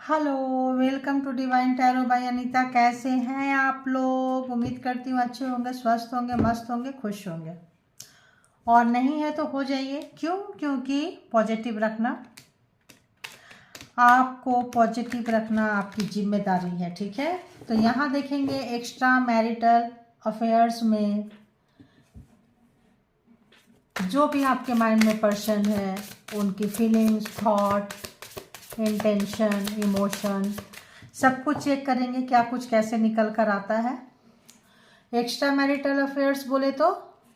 Hello, welcome to divine tarot by Anita. कैसे हैं आप लोग? उम्मीद करती हूँ अच्छे होंगे, स्वस्थ होंगे, मस्त होंगे, खुश होंगे। और नहीं है तो हो जाइए। क्यों? क्योंकि पॉजिटिव रखना, आपको पॉजिटिव रखना आपकी जिम्मेदारी है। ठीक है, तो यहाँ देखेंगे एक्स्ट्रा मैरिटल अफेयर्स में जो भी आपके माइंड में पर्सन है, उनकी फीलिंग्स, थॉट, इंटेंशन, इमोशन, सब कुछ चेक करेंगे क्या कुछ कैसे निकल कर आता है। एक्स्ट्रा मैरिटल अफेयर्स बोले तो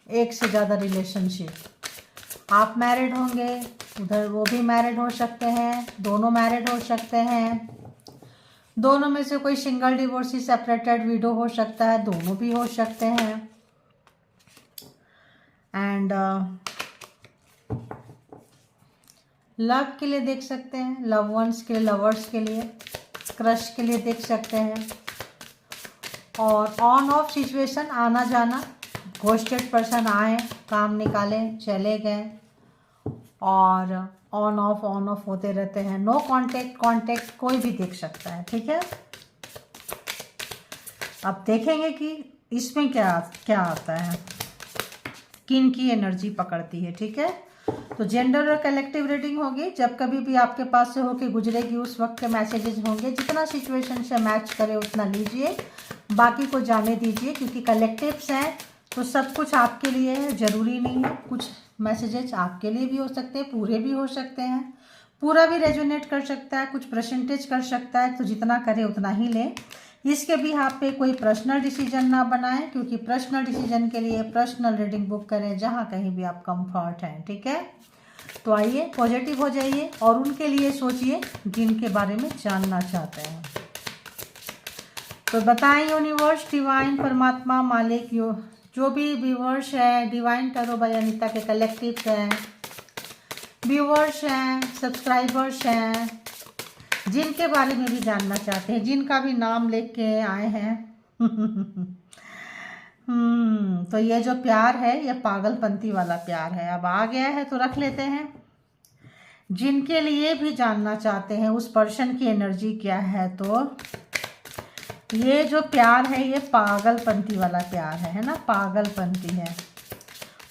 एक से ज़्यादा रिलेशनशिप। आप मैरिड होंगे, उधर वो भी मैरिड हो सकते हैं, दोनों मैरिड हो सकते हैं, दोनों में से कोई सिंगल डिवोर्सी सेपरेटेड विडो हो सकता है, दोनों भी हो सकते हैं। एंड लव के लिए देख सकते हैं, लव वंस के लिए, लवर्स के लिए, क्रश के लिए देख सकते हैं। और ऑन ऑफ सिचुएशन, आना जाना, घोस्टेड पर्सन आए, काम निकालें, चले गए, और ऑन ऑफ होते रहते हैं। नो कांटेक्ट, कांटेक्ट कोई भी देख सकता है। ठीक है, अब देखेंगे कि इसमें क्या क्या आता है, किन की एनर्जी पकड़ती है। ठीक है, तो जेंडर और कलेक्टिव रीडिंग होगी। जब कभी भी आपके पास से होके गुजरेगी उस वक्त के मैसेजेस होंगे। जितना सिचुएशन से मैच करे उतना लीजिए, बाकी को जाने दीजिए, क्योंकि कलेक्टिव्स हैं तो सब कुछ आपके लिए है, ज़रूरी नहीं है। कुछ मैसेजेस आपके लिए भी हो सकते हैं, पूरे भी हो सकते हैं, पूरा भी रेजोनेट कर सकता है, कुछ परसेंटेज कर सकता है, तो जितना करे उतना ही लें। इसके भी आप पे कोई पर्सनल डिसीजन ना बनाएं, क्योंकि पर्सनल डिसीजन के लिए पर्सनल रीडिंग बुक करें जहाँ कहीं भी आप कंफर्ट हैं। ठीक है, तो आइए पॉजिटिव हो जाइए और उनके लिए सोचिए जिनके बारे में जानना चाहते हैं। तो बताएं यूनिवर्स, डिवाइन, परमात्मा, मालिक, जो भी व्यूअर्स है डिवाइन टैरो बाय अनीता के कलेक्टिव्स हैं, व्यूअर्स हैं, सब्सक्राइबर्स हैं, जिनके बारे में भी जानना चाहते हैं, जिनका भी नाम लेके के आए हैं तो ये जो प्यार है ये पागलपंती वाला प्यार है। अब आ गया है तो रख लेते हैं। जिनके लिए भी जानना चाहते हैं उस पर्सन की एनर्जी क्या है, तो ये जो प्यार है ये पागलपंती वाला प्यार है ना, पागलपंती है।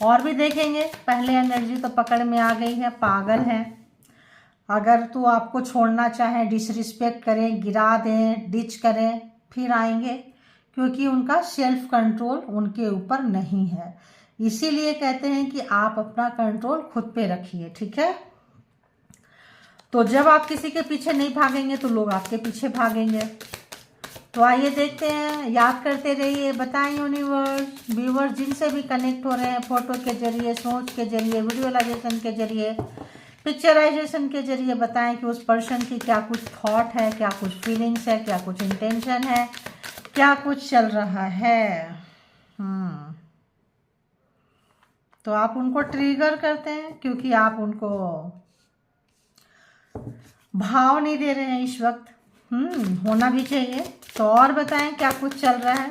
और भी देखेंगे, पहले एनर्जी तो पकड़ में आ गई है, पागल है। अगर तो आपको छोड़ना चाहें, डिसरिस्पेक्ट करें, गिरा दें, डिच करें, फिर आएंगे, क्योंकि उनका सेल्फ कंट्रोल उनके ऊपर नहीं है। इसीलिए कहते हैं कि आप अपना कंट्रोल खुद पे रखिए। ठीक है, तो जब आप किसी के पीछे नहीं भागेंगे तो लोग आपके पीछे भागेंगे। तो आइए देखते हैं, याद करते रहिए। बताएं यूनिवर्स, व्यूवर्स जिनसे भी कनेक्ट हो रहे हैं, फोटो के जरिए, सोच के जरिए, विजुअलाइजेशन के जरिए, पिक्चराइजेशन के जरिए, बताएं कि उस पर्सन की क्या कुछ थॉट है, क्या कुछ फीलिंग्स है, क्या कुछ इंटेंशन है, क्या कुछ चल रहा है। तो आप उनको ट्रिगर करते हैं क्योंकि आप उनको भाव नहीं दे रहे हैं इस वक्त। होना भी चाहिए। तो और बताएं क्या कुछ चल रहा है।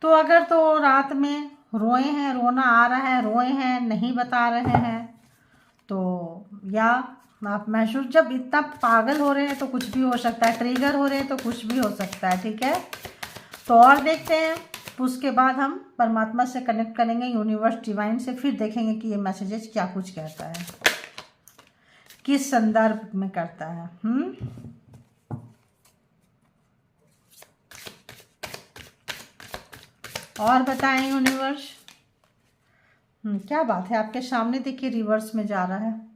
तो अगर तो रात में रोए हैं, रोना आ रहा है, रोए हैं, नहीं बता रहे हैं, तो या आप महसूस, जब इतना पागल हो रहे हैं तो कुछ भी हो सकता है, ट्रिगर हो रहे हैं तो कुछ भी हो सकता है। ठीक है, तो और देखते हैं, उसके बाद हम परमात्मा से कनेक्ट करेंगे, यूनिवर्स, डिवाइन से, फिर देखेंगे कि ये मैसेजेस क्या कुछ कहता है, किस संदर्भ में करता है। और बताएं यूनिवर्स। क्या बात है, आपके सामने देखिए रिवर्स में जा रहा है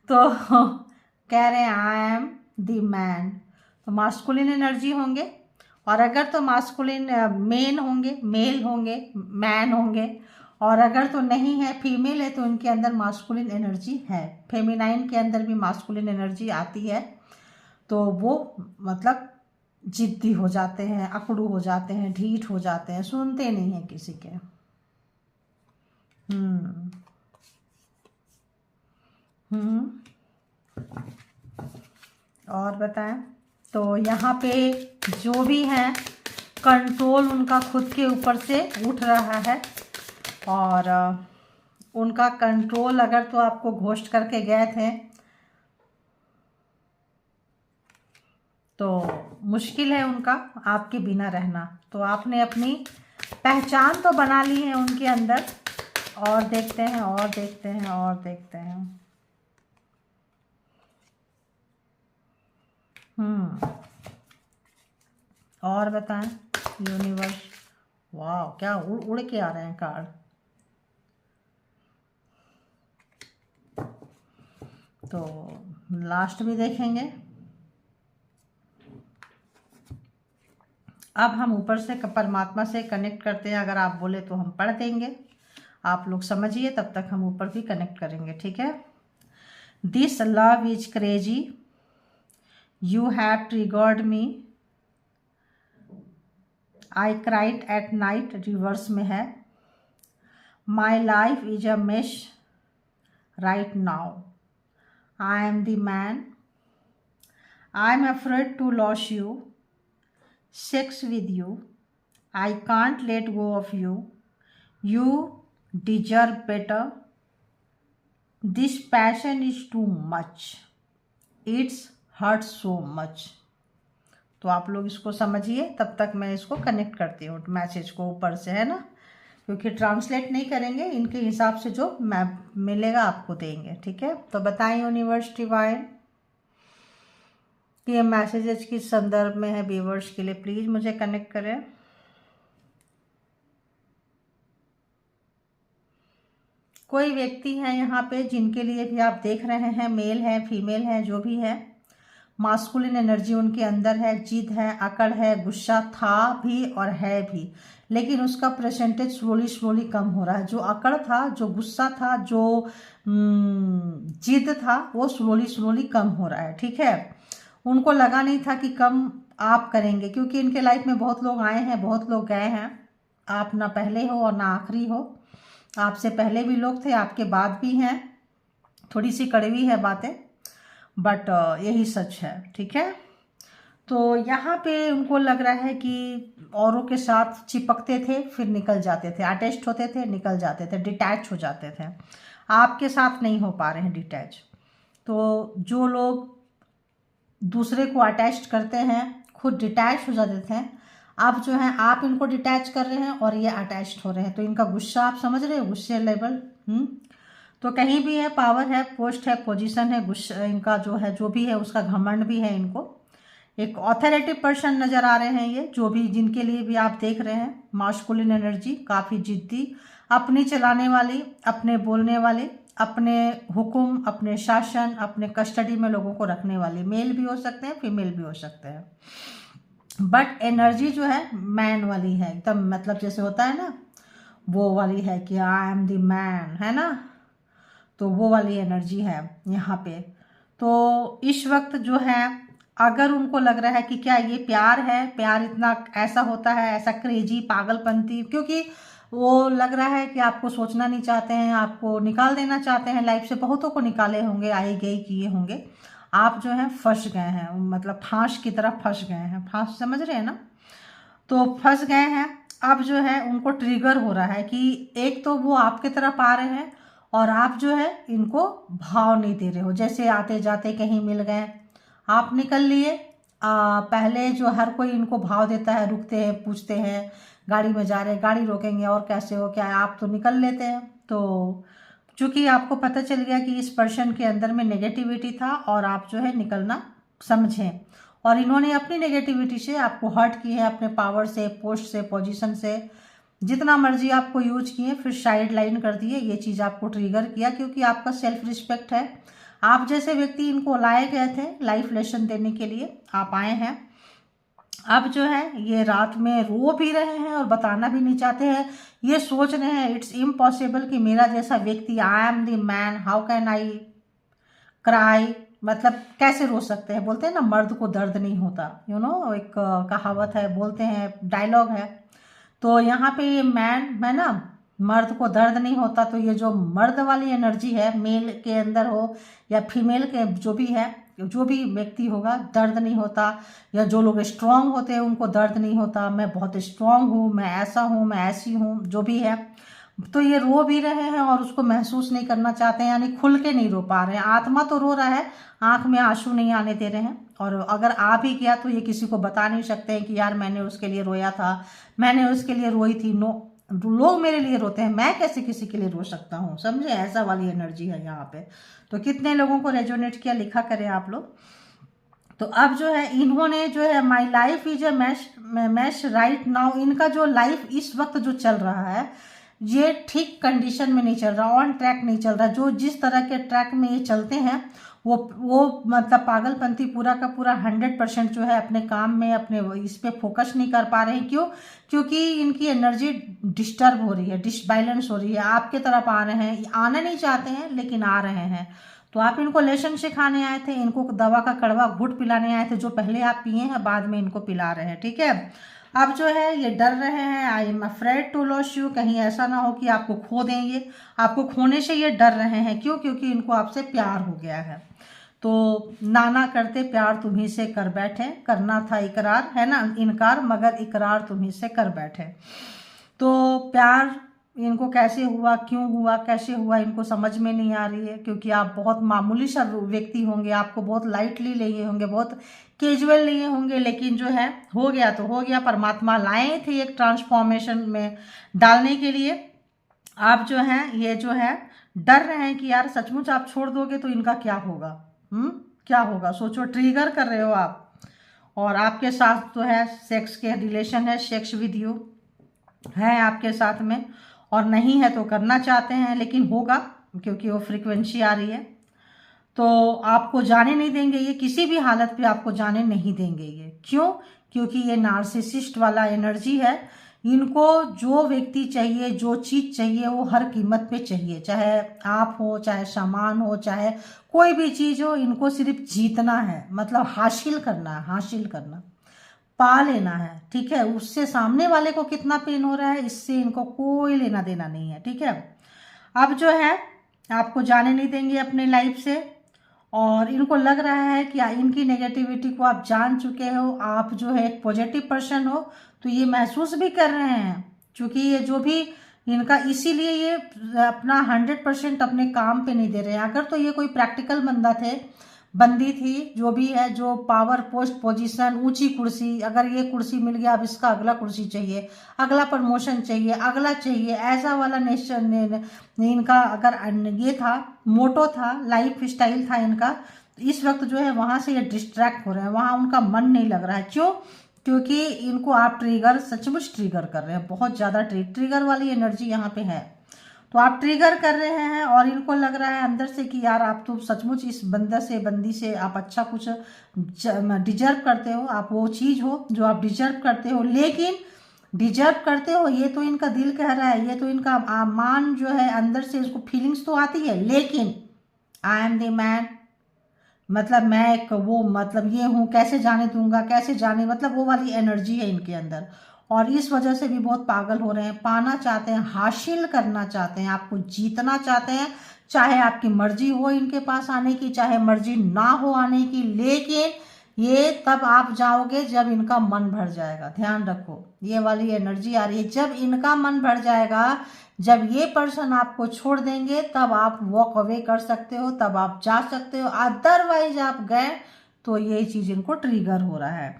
तो कह रहे हैं आई एम द मैन, तो मास्कुलिन एनर्जी होंगे। और अगर तो मास्कुलिन मेन होंगे, मेल होंगे, मैन होंगे। और अगर तो नहीं है, फीमेल है, तो उनके अंदर मास्कुलिन एनर्जी है। फेमिनाइन के अंदर भी मास्कुलिन एनर्जी आती है। तो वो मतलब जिद्दी हो जाते हैं, अकड़ू हो जाते हैं, ढीठ हो जाते हैं, सुनते नहीं हैं किसी के। और बताएं, तो यहाँ पे जो भी हैं, कंट्रोल उनका खुद के ऊपर से उठ रहा है। और उनका कंट्रोल अगर तो आपको घोस्ट करके गए थे तो मुश्किल है उनका आपके बिना रहना। तो आपने अपनी पहचान तो बना ली है उनके अंदर। और देखते हैं और देखते हैं और देखते हैं। और बताएं यूनिवर्स। वाह, क्या उड़ उड़ के आ रहे हैं कार्ड। तो लास्ट भी देखेंगे। अब हम ऊपर से परमात्मा से कनेक्ट करते हैं। अगर आप बोले तो हम पढ़ देंगे, आप लोग समझिए, तब तक हम ऊपर भी कनेक्ट करेंगे, ठीक है। This love is crazy, you have triggered me, I cried at night, reverse में है। My life is a mesh right now, I am the man, I am afraid to loss you, sex with you, I can't let go of you, you deserve better, this passion is too much, it's hurt so much। तो आप लोग इसको समझिए, तब तक मैं इसको connect करती हूँ मैसेज को ऊपर से, है ना, क्योंकि ट्रांसलेट नहीं करेंगे, इनके हिसाब से जो मिलेगा आपको देंगे, ठीक है। तो बताएं यूनिवर्स डिवाइन कि ये मैसेजेस किस संदर्भ में है व्यूअर्स के लिए, प्लीज़ मुझे कनेक्ट करें। कोई व्यक्ति है यहाँ पे जिनके लिए भी आप देख रहे हैं, मेल है फीमेल है जो भी है, मास्कुलिन एनर्जी उनके अंदर है, जिद है, अकड़ है, गुस्सा था भी और है भी, लेकिन उसका परसेंटेज स्लोली कम हो रहा है। जो अकड़ था, जो गुस्सा था, जो जिद था, वो स्लोली कम हो रहा है, ठीक है। उनको लगा नहीं था कि कम आप करेंगे, क्योंकि इनके लाइफ में बहुत लोग आए हैं, बहुत लोग गए हैं। आप ना पहले हो और ना आखिरी हो, आपसे पहले भी लोग थे, आपके बाद भी हैं। थोड़ी सी कड़वी है बातें, बट यही सच है, ठीक है। तो यहाँ पे उनको लग रहा है कि औरों के साथ चिपकते थे, फिर निकल जाते थे, अटैच्ड होते थे, निकल जाते थे, डिटैच हो जाते थे। आपके साथ नहीं हो पा रहे हैं डिटैच। तो जो लोग दूसरे को अटैच करते हैं, खुद डिटैच हो जाते थे, अब जो है आप इनको डिटैच कर रहे हैं और ये अटैच्ड हो रहे हैं। तो इनका गुस्सा आप समझ रहे हो, गुस्से लेवल। तो कहीं भी है, पावर है, पोस्ट है, पोजीशन है, गुस्सा इनका जो है, जो भी है उसका घमंड भी है इनको। एक ऑथोरिटी पर्सन नजर आ रहे हैं ये, जो भी जिनके लिए भी आप देख रहे हैं। मास्कुलिन एनर्जी, काफ़ी जिद्दी, अपनी चलाने वाली, अपने बोलने वाली, अपने हुक्म, अपने शासन, अपने कस्टडी में लोगों को रखने वाली। मेल भी हो सकते हैं, फीमेल भी हो सकते हैं, बट एनर्जी जो है मैन वाली है एकदम, मतलब जैसे होता है ना वो वाली है कि आई एम द मैन, है ना। तो वो वाली एनर्जी है यहाँ पे। तो इस वक्त जो है, अगर उनको लग रहा है कि क्या ये प्यार है, प्यार इतना ऐसा होता है, ऐसा क्रेजी पागलपंती, क्योंकि वो लग रहा है कि आपको सोचना नहीं चाहते हैं, आपको निकाल देना चाहते हैं लाइफ से। बहुतों को निकाले होंगे, आई गई किए होंगे, आप जो है फंस गए हैं, मतलब फांस की तरफ फंस गए हैं। फांस समझ रहे हैं ना, तो फंस गए हैं। अब जो है उनको ट्रिगर हो रहा है कि एक तो वो आपके तरफ आ रहे हैं और आप जो है इनको भाव नहीं दे रहे हो। जैसे आते जाते कहीं मिल गए, आप निकल लिए। पहले जो हर कोई इनको भाव देता है, रुकते हैं, पूछते हैं, गाड़ी में जा रहे हैं, गाड़ी रोकेंगे और कैसे हो, क्या है, आप तो निकल लेते हैं। तो चूंकि आपको पता चल गया कि इस पर्सन के अंदर में नेगेटिविटी था और आप जो है निकलना समझें, और इन्होंने अपनी नेगेटिविटी से आपको हर्ट की है, अपने पावर से, पोस्ट से, पोजीशन से, जितना मर्जी आपको यूज किए, फिर साइड लाइन कर दिए। ये चीज़ आपको ट्रिगर किया क्योंकि आपका सेल्फ रिस्पेक्ट है। आप जैसे व्यक्ति इनको लाए गए थे लाइफ लेसन देने के लिए, आप आए हैं। अब जो है ये रात में रो भी रहे हैं और बताना भी नहीं चाहते हैं। ये सोच रहे हैं इट्स इम्पॉसिबल कि मेरा जैसा व्यक्ति, आई am the man, how can I cry, मतलब कैसे रो सकते हैं। बोलते हैं ना मर्द को दर्द नहीं होता, यू नो, एक कहावत है, बोलते हैं, डायलॉग है। तो यहाँ पे ये मैन है ना, मर्द को दर्द नहीं होता। तो ये जो मर्द वाली एनर्जी है, मेल के अंदर हो या फीमेल के, जो भी है, जो भी व्यक्ति होगा, दर्द नहीं होता। या जो लोग स्ट्रांग होते हैं उनको दर्द नहीं होता, मैं बहुत स्ट्रांग हूँ, मैं ऐसा हूँ, मैं ऐसी हूँ, जो भी है। तो ये रो भी रहे हैं और उसको महसूस नहीं करना चाहते हैं, यानी खुल के नहीं रो पा रहे हैं। आत्मा तो रो रहा है, आंख में आंसू नहीं आने दे रहे हैं। और अगर आ भी गया तो ये किसी को बता नहीं सकते हैं कि यार मैंने उसके लिए रोया था, मैंने उसके लिए रोई थी। नो, लोग मेरे लिए रोते हैं, मैं कैसे किसी के लिए रो सकता हूँ, समझे? ऐसा वाली एनर्जी है यहाँ पे। तो कितने लोगों को रेजोनेट किया, लिखा करें आप लोग। तो अब जो है इन्होंने जो है my life is a mash right now, इनका जो लाइफ इस वक्त जो चल रहा है ये ठीक कंडीशन में नहीं चल रहा, ऑन ट्रैक नहीं चल रहा। जो जिस तरह के ट्रैक में ये चलते हैं वो मतलब पागलपंती पूरा का पूरा 100% जो है अपने काम में, अपने इस पे फोकस नहीं कर पा रहे हैं। क्यों? क्योंकि इनकी एनर्जी डिस्टर्ब हो रही है, डिसबैलेंस हो रही है। आपके तरफ आ रहे हैं, आना नहीं चाहते हैं लेकिन आ रहे हैं। तो आप इनको लेसन सिखाने आए थे, इनको दवा का कड़वा घूंट पिलाने आए थे, जो पहले आप पिए हैं बाद में इनको पिला रहे हैं, ठीक है? अब जो है ये डर रहे हैं, I am afraid to loss you, कहीं ऐसा ना हो कि आपको खो देंगे। आपको खोने से ये डर रहे हैं। क्यों? क्योंकि इनको आपसे प्यार हो गया है। तो नाना करते प्यार तुम्ही से कर बैठे, करना था इकरार, है ना, इनकार, मगर इकरार तुम्ही से कर बैठे। तो प्यार इनको कैसे हुआ, क्यों हुआ, कैसे हुआ, इनको समझ में नहीं आ रही है। क्योंकि आप बहुत मामूली सा व्यक्ति होंगे, आपको बहुत लाइटली लिए होंगे, बहुत कैजुअल लिए होंगे, लेकिन जो है हो गया तो हो गया। परमात्मा लाए थे एक ट्रांसफॉर्मेशन में डालने के लिए। आप जो हैं ये जो है डर रहे हैं कि यार सचमुच आप छोड़ दोगे तो इनका क्या होगा। क्या होगा सोचो, ट्रिगर कर रहे हो आप। और आपके साथ तो है सेक्स के रिलेशन है, सेक्स विद यू है आपके साथ में, और नहीं है तो करना चाहते हैं, लेकिन होगा क्योंकि वो फ्रीक्वेंसी आ रही है। तो आपको जाने नहीं देंगे ये, किसी भी हालत पे आपको जाने नहीं देंगे ये। क्यों? क्योंकि ये नार्सिसिस्ट वाला एनर्जी है। इनको जो व्यक्ति चाहिए, जो चीज़ चाहिए, वो हर कीमत पे चाहिए। चाहे आप हो, चाहे सामान हो, चाहे कोई भी चीज़ हो, इनको सिर्फ जीतना है, मतलब हासिल करना है, हासिल करना, पा लेना है, ठीक है? उससे सामने वाले को कितना पेन हो रहा है, इससे इनको कोई लेना देना नहीं है, ठीक है? अब जो है आपको जाने नहीं देंगे अपने लाइफ से। और इनको लग रहा है कि इनकी नेगेटिविटी को आप जान चुके हो, आप जो है एक पॉजिटिव पर्सन हो, तो ये महसूस भी कर रहे हैं। क्योंकि ये जो भी इनका, इसीलिए ये अपना 100% अपने काम पे नहीं दे रहे हैं। अगर तो ये कोई प्रैक्टिकल बंदा थे, बंदी थी, जो भी है, जो पावर, पोस्ट, पोजीशन, ऊंची कुर्सी, अगर ये कुर्सी मिल गया अब इसका अगला कुर्सी चाहिए, अगला प्रमोशन चाहिए, अगला चाहिए, ऐसा वाला नेशन इनका अगर ये था, मोटो था, लाइफ स्टाइल था इनका, इस वक्त जो है वहाँ से ये डिस्ट्रैक्ट हो रहे हैं, वहाँ उनका मन नहीं लग रहा है। क्यों? क्योंकि इनको आप ट्रिगर, सचमुच ट्रिगर कर रहे हैं, बहुत ज़्यादा ट्रिगर वाली एनर्जी यहाँ पे है। तो आप ट्रिगर कर रहे हैं और इनको लग रहा है अंदर से कि यार आप तो सचमुच इस बंदे से, बंदी से आप अच्छा कुछ डिजर्व करते हो, आप वो चीज़ हो जो आप डिजर्व करते हो। लेकिन डिजर्व करते हो ये तो इनका दिल कह रहा है, ये तो इनका मान जो है अंदर से इसको फीलिंग्स तो आती है, लेकिन आई एम द मैन, मतलब मैं एक वो, मतलब ये हूँ, कैसे जाने दूंगा, कैसे जाने, मतलब वो वाली एनर्जी है इनके अंदर। और इस वजह से भी बहुत पागल हो रहे हैं, पाना चाहते हैं, हासिल करना चाहते हैं, आपको जीतना चाहते हैं। चाहे आपकी मर्जी हो इनके पास आने की, चाहे मर्जी ना हो आने की, लेकिन ये तब आप जाओगे जब इनका मन भर जाएगा। ध्यान रखो, ये वाली एनर्जी आ रही है, जब इनका मन भर जाएगा, जब ये पर्सन आपको छोड़ देंगे, तब आप वॉक अवे कर सकते हो, तब आप जा सकते हो। अदरवाइज आप गए तो ये चीज़ इनको ट्रिगर हो रहा है।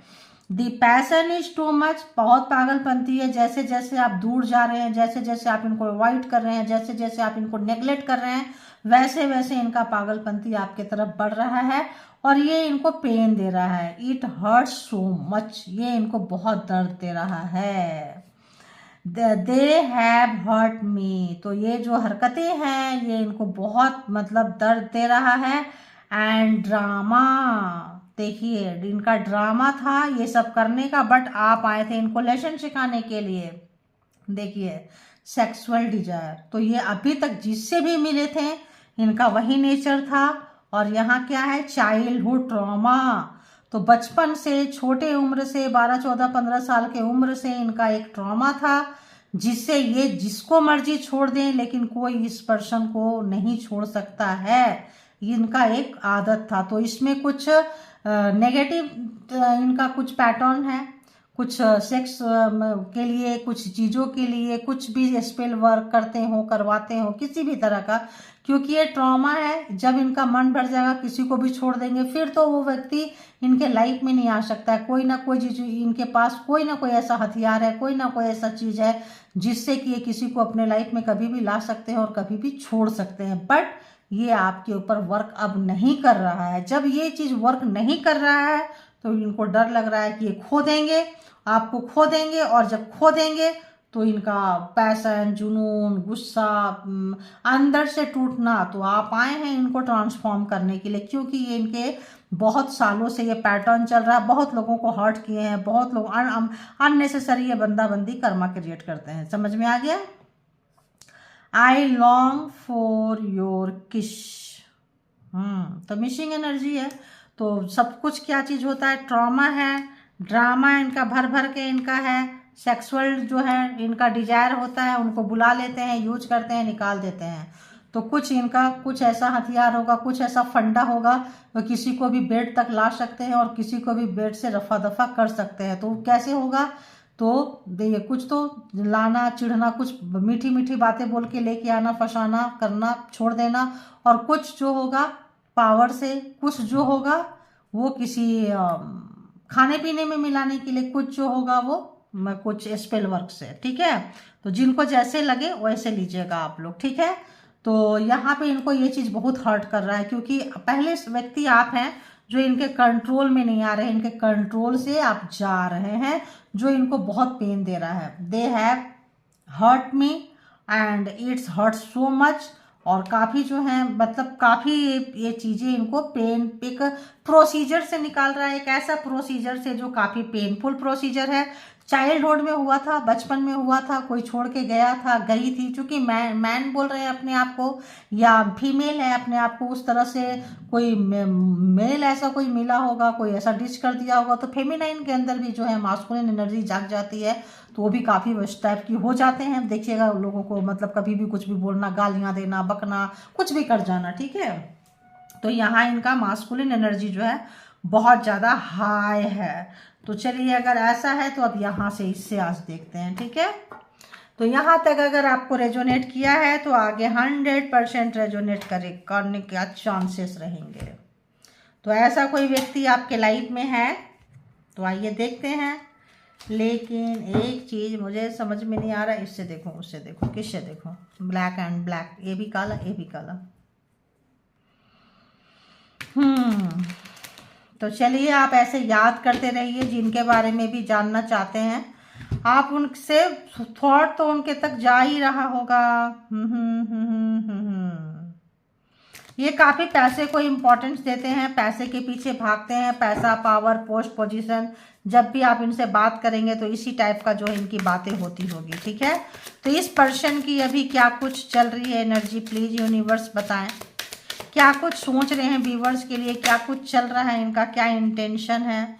दी पैसन इज टू मच, बहुत पागलपंती है। जैसे जैसे आप दूर जा रहे हैं, जैसे जैसे आप इनको अवॉइड कर रहे हैं, जैसे जैसे आप इनको नेग्लेक्ट कर रहे हैं, वैसे वैसे इनका पागलपंती आपके तरफ बढ़ रहा है और ये इनको पेन दे रहा है। इट हर्ट्स सो मच, ये इनको बहुत दर्द दे रहा है। दे हैव हर्ट मी, तो ये जो हरकतें हैं ये इनको बहुत मतलब दर्द दे रहा है। एंड ड्रामा, देखिए इनका ड्रामा था ये सब करने का, बट आप आए थे इनको लेसन सिखाने के लिए। देखिए सेक्सुअल डिजायर, तो ये अभी तक जिससे भी मिले थे इनका वही नेचर था। और यहाँ क्या है, चाइल्डहुड ट्रॉमा, तो बचपन से, छोटे उम्र से, 12, 14, 15 साल के उम्र से इनका एक ट्रॉमा था, जिससे ये जिसको मर्जी छोड़ दें, लेकिन कोई इस पर्सन को नहीं छोड़ सकता है। इनका एक आदत था। तो इसमें कुछ नेगेटिव इनका कुछ पैटर्न है, कुछ सेक्स के लिए, कुछ चीज़ों के लिए, कुछ भी स्पेल वर्क करते हो, करवाते हो, किसी भी तरह का, क्योंकि ये ट्रॉमा है। जब इनका मन भर जाएगा, किसी को भी छोड़ देंगे, फिर तो वो व्यक्ति इनके लाइफ में नहीं आ सकता है। कोई ना कोई चीज इनके पास, कोई ना कोई ऐसा हथियार है, कोई ना कोई ऐसा चीज है जिससे कि ये किसी को अपने लाइफ में कभी भी ला सकते हैं और कभी भी छोड़ सकते हैं। बट ये आपके ऊपर वर्क अब नहीं कर रहा है। जब ये चीज वर्क नहीं कर रहा है तो इनको डर लग रहा है कि ये खो देंगे, आपको खो देंगे, और जब खो देंगे तो इनका पैशन, जुनून, गुस्सा, अंदर से टूटना। तो आप आए हैं इनको ट्रांसफॉर्म करने के लिए, क्योंकि ये इनके बहुत सालों से ये पैटर्न चल रहा है। बहुत लोगों को हर्ट किए हैं, बहुत लोग अननेसेसरी ये बंदा बंदी कर्मा क्रिएट करते हैं। समझ में आ गया? आई लॉन्ग फॉर योर किश। तो मिसिंग एनर्जी है। तो सब कुछ क्या चीज होता है? ट्रॉमा है, ड्रामा इनका भर भर के इनका है, सेक्सुअल जो है इनका डिजायर होता है, उनको बुला लेते हैं, यूज करते हैं, निकाल देते हैं। तो कुछ इनका कुछ ऐसा हथियार होगा, कुछ ऐसा फंडा होगा, तो किसी को भी बेड तक ला सकते हैं और किसी को भी बेड से रफा दफा कर सकते हैं। तो कैसे होगा? तो देखिए, कुछ तो लाना, चिढ़ना, कुछ मीठी मीठी बातें बोल के लेके आना, फंसाना, करना, छोड़ देना, और कुछ जो होगा पावर से, कुछ जो होगा वो किसी खाने पीने में मिलाने के लिए, कुछ जो होगा वो कुछ स्पेल वर्क से। ठीक है? तो जिनको जैसे लगे वैसे लीजिएगा आप लोग। ठीक है? तो यहाँ पे इनको ये चीज़ बहुत हर्ट कर रहा है, क्योंकि पहले व्यक्ति आप हैं जो इनके कंट्रोल में नहीं आ रहे हैं, इनके कंट्रोल से आप जा रहे हैं, जो इनको बहुत पेन दे रहा है। They have hurt me and it's hurt so much. और काफ़ी जो है, मतलब काफ़ी ये चीज़ें इनको पेन, एक प्रोसीजर से निकाल रहा है, एक ऐसा प्रोसीजर से जो काफ़ी पेनफुल प्रोसीजर है। चाइल्डहुड में हुआ था, बचपन में हुआ था, कोई छोड़ के गया था, गई थी, चूंकि मैन बोल रहे हैं अपने आप को, या फीमेल है अपने आप को, उस तरह से कोई मेल ऐसा कोई मिला होगा, कोई ऐसा डिच कर दिया होगा, तो फेमिनाइन के अंदर भी जो है मास्कुलिन एनर्जी जाग जाती है। तो वो भी काफ़ी उस टाइप की हो जाते हैं। देखिएगा लोगों को, मतलब कभी भी कुछ भी बोलना, गालियाँ देना, बकना, कुछ भी कर जाना। ठीक है? तो यहाँ इनका मास्कुलिन एनर्जी जो है बहुत ज़्यादा हाई है। तो चलिए, अगर ऐसा है तो अब यहाँ से इससे आज देखते हैं। ठीक है? तो यहाँ तक अगर आपको रेजोनेट किया है तो आगे 100% रेजोनेट करने के चांसेस रहेंगे। तो ऐसा कोई व्यक्ति आपके लाइफ में है तो आइए देखते हैं। लेकिन एक चीज़ मुझे समझ में नहीं आ रहा, इससे देखो, उससे देखो, किससे देखो, ब्लैक एंड ब्लैक, ये भी काला, ये भी काला। तो चलिए, आप ऐसे याद करते रहिए, जिनके बारे में भी जानना चाहते हैं आप, उनसे थॉट तो उनके तक जा ही रहा होगा। ये काफ़ी पैसे को इम्पोर्टेंस देते हैं, पैसे के पीछे भागते हैं, पैसा, पावर, पोस्ट, पोजीशन। जब भी आप इनसे बात करेंगे तो इसी टाइप का जो है इनकी बातें होती होगी। ठीक है? तो इस पर्सन की अभी क्या कुछ चल रही है एनर्जी, प्लीज यूनिवर्स बताएं। क्या कुछ सोच रहे हैं व्यूअर्स के लिए, क्या कुछ चल रहा है इनका, क्या इंटेंशन है?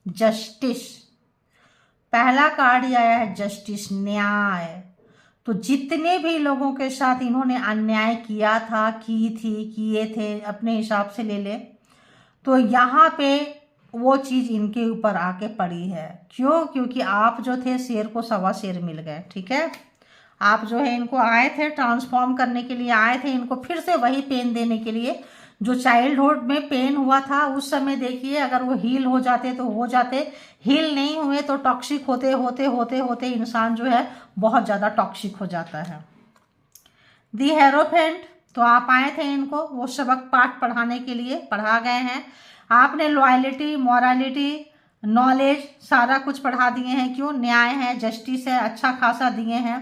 जस्टिस, पहला कार्ड ही आया है जस्टिस, न्याय। तो जितने भी लोगों के साथ इन्होंने अन्याय किया था, की थी, किए थे, अपने हिसाब से ले ले, तो यहाँ पे वो चीज़ इनके ऊपर आके पड़ी है। क्यों? क्योंकि आप जो थे शेर को सवा शेर मिल गए। ठीक है? आप जो है इनको आए थे ट्रांसफॉर्म करने के लिए, आए थे इनको फिर से वही पेन देने के लिए जो चाइल्डहुड में पेन हुआ था उस समय। देखिए, अगर वो हील हो जाते तो हो जाते, हील नहीं हुए तो टॉक्सिक होते होते होते होते इंसान जो है बहुत ज़्यादा टॉक्सिक हो जाता है। दी हेरोफेंट, तो आप आए थे इनको वो सबक पाठ पढ़ाने के लिए, पढ़ा गए हैं आपने। लॉयलिटी, मॉरलिटी, नॉलेज सारा कुछ पढ़ा दिए हैं। क्यों? न्याय है, जस्टिस है, अच्छा खासा दिए हैं।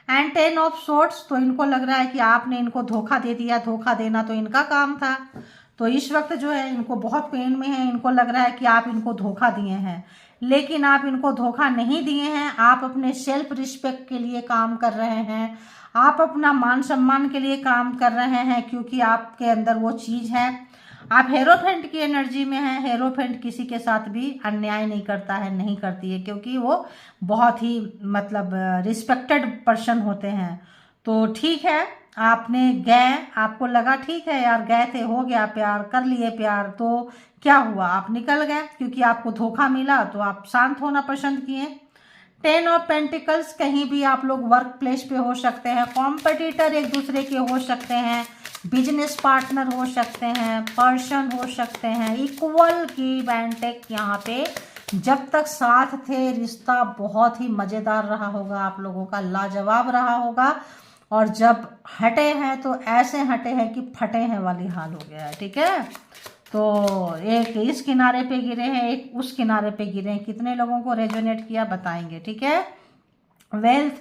एंड 10 ऑफ सोर्ट्स, तो इनको लग रहा है कि आपने इनको धोखा दे दिया, धोखा देना तो इनका काम था। तो इस वक्त जो है इनको बहुत पेन में है, इनको लग रहा है कि आप इनको धोखा दिए हैं, लेकिन आप इनको धोखा नहीं दिए हैं। आप अपने सेल्फ रिस्पेक्ट के लिए काम कर रहे हैं, आप अपना मान सम्मान के लिए काम कर रहे हैं, क्योंकि आपके अंदर वो चीज़ है। आप हेरोफेंट की एनर्जी में हैं। हेरोफेंट किसी के साथ भी अन्याय नहीं करता है, नहीं करती है, क्योंकि वो बहुत ही मतलब रिस्पेक्टेड पर्सन होते हैं। तो ठीक है, आपने गए, आपको लगा ठीक है यार, गए थे, हो गया प्यार, कर लिए प्यार, तो क्या हुआ, आप निकल गए क्योंकि आपको धोखा मिला तो आप शांत होना पसंद किए। 10 ऑफ पेंटिकल्स, कहीं भी आप लोग वर्क प्लेस पे हो सकते हैं, कॉम्पिटिटर एक दूसरे के हो सकते हैं, बिजनेस पार्टनर हो सकते हैं, पर्सन हो सकते हैं, इक्वल गिव एंड टेक यहाँ पे जब तक साथ थे रिश्ता बहुत ही मज़ेदार रहा होगा, आप लोगों का लाजवाब रहा होगा। और जब हटे हैं तो ऐसे हटे हैं कि फटे हैं वाली हाल हो गया है, ठीक है। तो एक इस किनारे पे गिरे हैं, एक उस किनारे पे गिरे हैं, कितने लोगों को रेजोनेट किया बताएंगे, ठीक है। वेल्थ,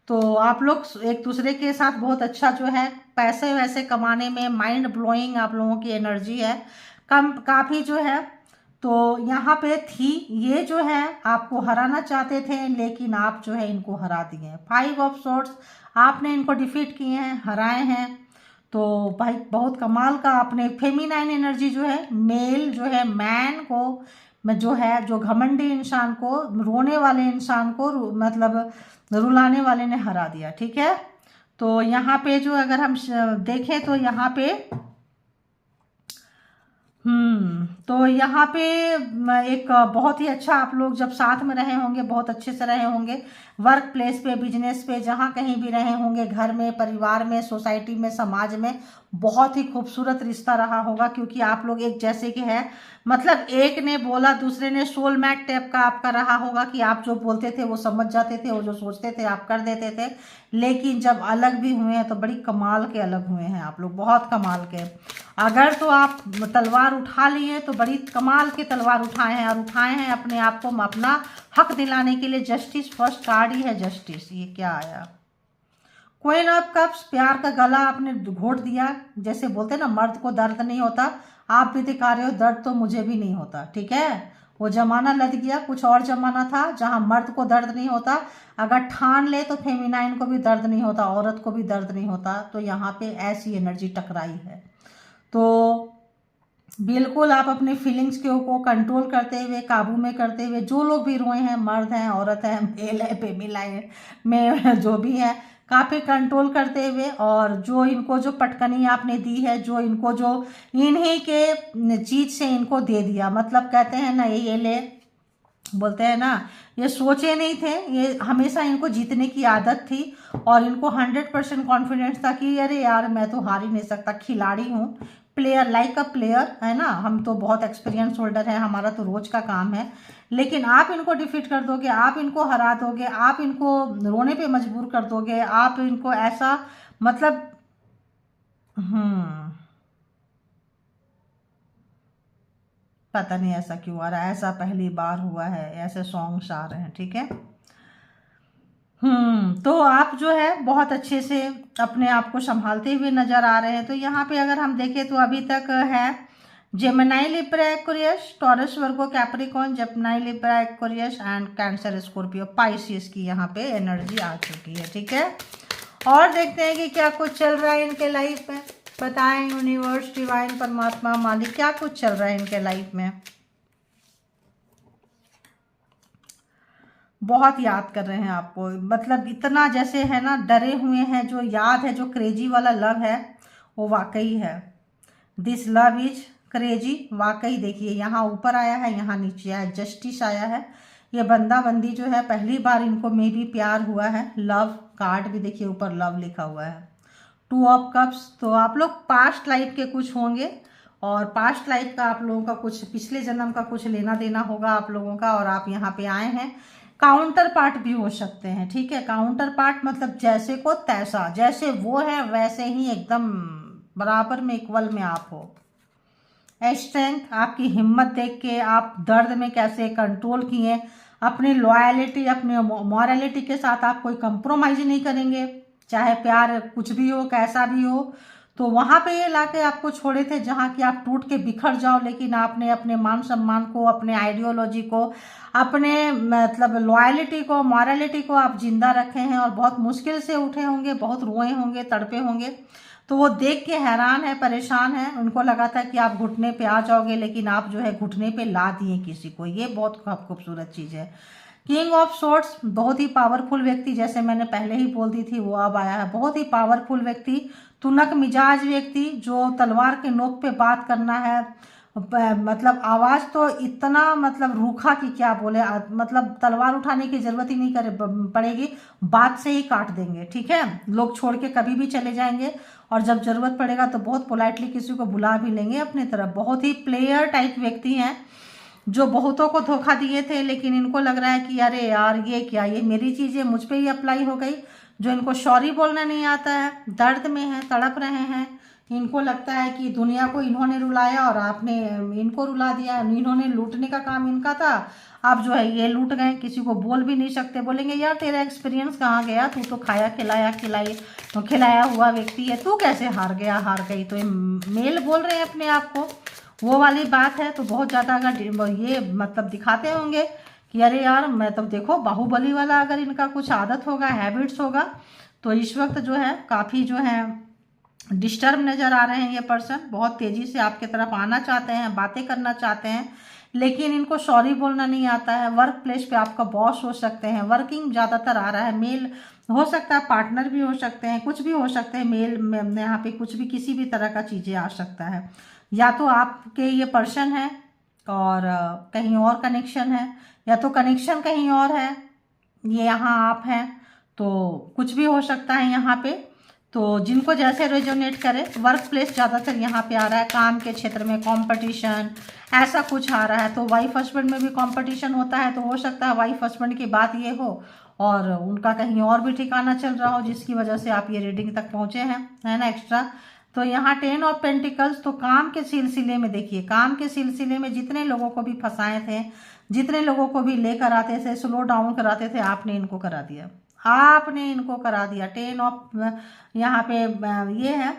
तो आप लोग एक दूसरे के साथ बहुत अच्छा जो है पैसे वैसे कमाने में माइंड ब्लोइंग आप लोगों की एनर्जी है, कम काफ़ी जो है। तो यहाँ पे थी, ये जो है आपको हराना चाहते थे लेकिन आप जो है इनको हरा दिए। 5 ऑफ सोर्ड्स, आपने इनको डिफीट किए हैं, हराए हैं। तो भाई बहुत कमाल का आपने फेमिनाइन एनर्जी जो है, मेल जो है मैन को में जो है, जो घमंडी इंसान को, रोने वाले इंसान को मतलब रुलाने वाले ने हरा दिया, ठीक है। तो यहाँ पे जो अगर हम देखें तो यहाँ पे तो यहाँ पे एक बहुत ही अच्छा, आप लोग जब साथ में रहे होंगे बहुत अच्छे से रहे होंगे, वर्क प्लेस पे, बिजनेस पे, जहाँ कहीं भी रहे होंगे, घर में, परिवार में, सोसाइटी में, समाज में, बहुत ही खूबसूरत रिश्ता रहा होगा क्योंकि आप लोग एक जैसे के हैं। मतलब एक ने बोला दूसरे ने, सोलमेट टाइप का आपका रहा होगा कि आप जो बोलते थे वो समझ जाते थे, वो जो सोचते थे आप कर देते थे। लेकिन जब अलग भी हुए हैं तो बड़ी कमाल के अलग हुए हैं आप लोग, बहुत कमाल के। अगर तो आप तलवार उठा लिए तो बड़ी कमाल की तलवार उठाए हैं, और उठाए हैं अपने आप को अपना हक दिलाने के लिए। जस्टिस, फर्स्ट कार्ड ही है जस्टिस। ये क्या आया, क्वीन ऑफ कप्स, प्यार का गला आपने घोट दिया। जैसे बोलते हैं ना मर्द को दर्द नहीं होता, आप भी दिखा रहे हो दर्द तो मुझे भी नहीं होता, ठीक है। वो जमाना लग गया, कुछ और जमाना था जहां मर्द को दर्द नहीं होता। अगर ठान ले तो फेमिनाइन को भी दर्द नहीं होता, औरत को भी दर्द नहीं होता। तो यहाँ पे ऐसी एनर्जी टकराई है। तो बिल्कुल आप अपने फीलिंग्स को कंट्रोल करते हुए, काबू में करते हुए, जो लोग भी रोए हैं, मर्द हैं, औरत है, मेल है, फीमेल है, में जो भी है, काफ़ी कंट्रोल करते हुए, और जो इनको जो पटकनी आपने दी है, जो इनको जो इन्हीं के चीज से इनको दे दिया, मतलब कहते हैं ना ये ले, बोलते हैं ना, ये सोचे नहीं थे, ये हमेशा इनको जीतने की आदत थी और इनको 100% कॉन्फिडेंस था कि अरे यार मैं तो हार ही नहीं सकता, खिलाड़ी हूँ, प्लेयर लाइक अ प्लेयर है ना, हम तो बहुत एक्सपीरियंस होल्डर है, हमारा तो रोज का काम है। लेकिन आप इनको डिफीट कर दोगे, आप इनको हरा दोगे, आप इनको रोने पे मजबूर कर दोगे, आप इनको ऐसा मतलब पता नहीं ऐसा क्यों आ रहा है, ऐसा पहली बार हुआ है, ऐसे सॉन्ग्स आ रहे हैं, ठीक है। तो आप जो है बहुत अच्छे से अपने आप को संभालते हुए नजर आ रहे हैं। तो यहाँ पे अगर हम देखें तो अभी तक है Gemini, Libra, Aquarius, taurus, Virgo, Capricorn, Gemini, Libra, Aquarius and cancer, Scorpio, Pisces की यहाँ पे एनर्जी आ चुकी है, ठीक है। और देखते हैं कि क्या कुछ चल रहा है इनके लाइफ में। बताएं यूनिवर्स, डिवाइन, परमात्मा, मालिक, क्या कुछ चल रहा है इनके लाइफ में। बहुत याद कर रहे हैं आपको, मतलब इतना जैसे है ना डरे हुए हैं, जो याद है, जो क्रेजी वाला लव है वो वाकई है। दिस लव इज क्रेजी, वाकई। देखिए यहाँ ऊपर आया है, यहाँ नीचे आया, जस्टिस आया है। ये बंदा बंदी जो है पहली बार इनको मे भी प्यार हुआ है। लव कार्ड भी देखिए ऊपर लव लिखा हुआ है। 2 ऑफ कप्स, तो आप लोग पास्ट लाइफ के कुछ होंगे, और पास्ट लाइफ का आप लोगों का कुछ पिछले जन्म का कुछ लेना देना होगा आप लोगों का, और आप यहाँ पे आए हैं। काउंटर पार्ट भी हो सकते हैं, ठीक है। काउंटर पार्ट मतलब जैसे को तैसा, जैसे वो है वैसे ही एकदम बराबर में, इक्वल में आप हो। स्ट्रेंथ, आपकी हिम्मत देख के आप दर्द में कैसे कंट्रोल किए, अपनी लॉयलिटी, अपने मॉरलिटी के साथ आप कोई कंप्रोमाइज नहीं करेंगे, चाहे प्यार कुछ भी हो, कैसा भी हो। तो वहाँ पे ये लाके आपको छोड़े थे जहाँ कि आप टूट के बिखर जाओ, लेकिन आपने अपने मान सम्मान को, अपने आइडियोलॉजी को, अपने मतलब लॉयलिटी को, मॉरलिटी को आप जिंदा रखे हैं, और बहुत मुश्किल से उठे होंगे, बहुत रोए होंगे, तड़पे होंगे। तो वो देख के हैरान है, परेशान है, उनको लगा था कि आप घुटने पे आ जाओगे, लेकिन आप जो है घुटने पे ला दिए किसी को। ये बहुत खूबसूरत चीज़ है। किंग ऑफ सोर्ड्स, बहुत ही पावरफुल व्यक्ति, जैसे मैंने पहले ही बोल दी थी, वो अब आया है। बहुत ही पावरफुल व्यक्ति, तुनक मिजाज व्यक्ति, जो तलवार के नोक पे बात करना है, मतलब आवाज़ तो इतना मतलब रूखा कि क्या बोले, मतलब तलवार उठाने की ज़रूरत ही नहीं पड़ेगी, बात से ही काट देंगे, ठीक है। लोग छोड़ के कभी भी चले जाएंगे, और जब ज़रूरत पड़ेगा तो बहुत पोलाइटली किसी को बुला भी लेंगे अपनी तरफ। बहुत ही प्लेयर टाइप व्यक्ति हैं, जो बहुतों को धोखा दिए थे, लेकिन इनको लग रहा है कि अरे यार ये क्या, ये मेरी चीज़ें मुझ पे ही अप्लाई हो गई। जो इनको सॉरी बोलना नहीं आता है, दर्द में है, तड़प रहे हैं, इनको लगता है कि दुनिया को इन्होंने रुलाया और आपने इनको रुला दिया, इन्होंने लूटने का काम इनका था, आप जो है ये लूट गए, किसी को बोल भी नहीं सकते। बोलेंगे यार तेरा एक्सपीरियंस कहाँ गया, तू तो खाया खिलाया तो खिलाया हुआ व्यक्ति है, तू कैसे हार गया, हार गई। तो ये मेल बोल रहे हैं अपने आप को, वो वाली बात है। तो बहुत ज़्यादा अगर ये मतलब दिखाते होंगे कि अरे यार मैं तो देखो बाहुबली वाला अगर इनका कुछ आदत होगा, हैबिट्स होगा, तो इस वक्त जो है काफ़ी जो है डिस्टर्ब नज़र आ रहे हैं। ये पर्सन बहुत तेज़ी से आपके तरफ आना चाहते हैं, बातें करना चाहते हैं, लेकिन इनको सॉरी बोलना नहीं आता है। वर्क प्लेस पे आपका बॉस हो सकते हैं, वर्किंग ज़्यादातर आ रहा है, मेल हो सकता है, पार्टनर भी हो सकते हैं, कुछ भी हो सकते हैं, मेल में यहाँ पे कुछ भी किसी भी तरह का चीज़ें आ सकता है। या तो आपके ये पर्सन है और कहीं और कनेक्शन है, या तो कनेक्शन कहीं और है, ये यहाँ आप हैं, तो कुछ भी हो सकता है यहाँ पे। तो जिनको जैसे रेजोनेट करे, वर्क प्लेस ज़्यादातर यहाँ पे आ रहा है, काम के क्षेत्र में कंपटीशन ऐसा कुछ आ रहा है। तो वाइफ हस्बैंड में भी कंपटीशन होता है, तो हो सकता है वाइफ हस्बैंड की बात ये हो और उनका कहीं और भी ठिकाना चल रहा हो, जिसकी वजह से आप ये रीडिंग तक पहुँचे हैं, है ना एक्स्ट्रा। तो यहाँ 10 ऑफ पेंटिकल्स, तो काम के सिलसिले में देखिए, काम के सिलसिले में जितने लोगों को भी फंसाए थे, जितने लोगों को भी लेकर आते थे, स्लो डाउन कराते थे, आपने इनको करा दिया, आपने इनको करा दिया। 10 ऑफ यहाँ पे ये है,